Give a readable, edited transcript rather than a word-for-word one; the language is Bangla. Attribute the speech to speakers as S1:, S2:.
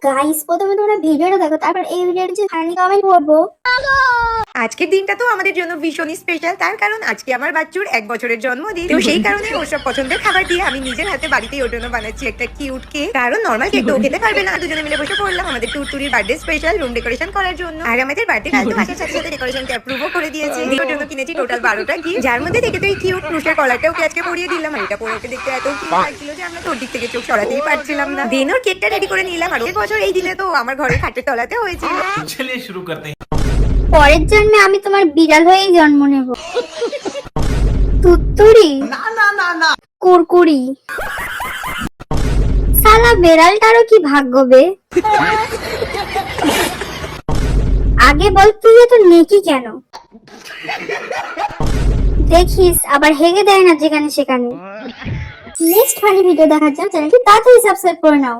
S1: গাইস, প্রথমে তোমরা ভিডিওটা দেখো, তারপর এই ভিডিওটা যে ফাইনালি কমেন্ট করবো।
S2: আজকের দিনটা তো আমাদের জন্য ভীষণই স্পেশাল, তার কারণ আজকে আমার বাচ্চুর 1 বছরের জন্মদিন। তো সেই কারণে ওর সব পছন্দের খাবার দিয়ে আমি নিজের হাতে বাড়িতেই ওর জন্য বানাচ্ছি একটা কিউট কেক। কারণ নর্মাল কেক তো ও খেতে পারবে না। দুজনে মিলে বসে পড়লাম আমাদের টুরটুরির বার্থডে স্পেশাল রুম ডেকোরেশন করার জন্য। আর আমাদের বার্থডে কাল তো আসার সাথে সাথে ডেকোরেশনকে অ্যাপ্রুভও করে দিয়েছে। ওর জন্য কিনেছি টোটাল 12টা গিফট, যার মধ্যে থেকে তো এই কিউট ক্রুশের কলারটা ওকে আজকে পরিয়ে দিলাম। আর এটা পরে ওকে দেখতে এত কিউট লাগছিল যে আমরা তোর দিক থেকে চোখ সরাতেই পারছিলাম না। দেন ওর কেকটা রেডি করে নিলাম। আর 1 বছর এই দিনে তো আমার ঘরের খাটের তলাতে হয়েছিল।
S3: चलिए शुरू करते हैं।
S1: পরের জন্মে আমি তোমার বিড়াল হয়েই জন্ম নেব। তুত্তুরি কুরকুরি। শালা বেড়ালটারও কি ভাগ্য বে। আগে বল, তুই এত নেকি কেন? দেখিস আবার হেগে দেয় না যেখানে সেখানে। নেক্সট ফানি ভিডিও দেখার জন্য চ্যানেলটি তাড়াতাড়ি সাবস্ক্রাইব করে নাও।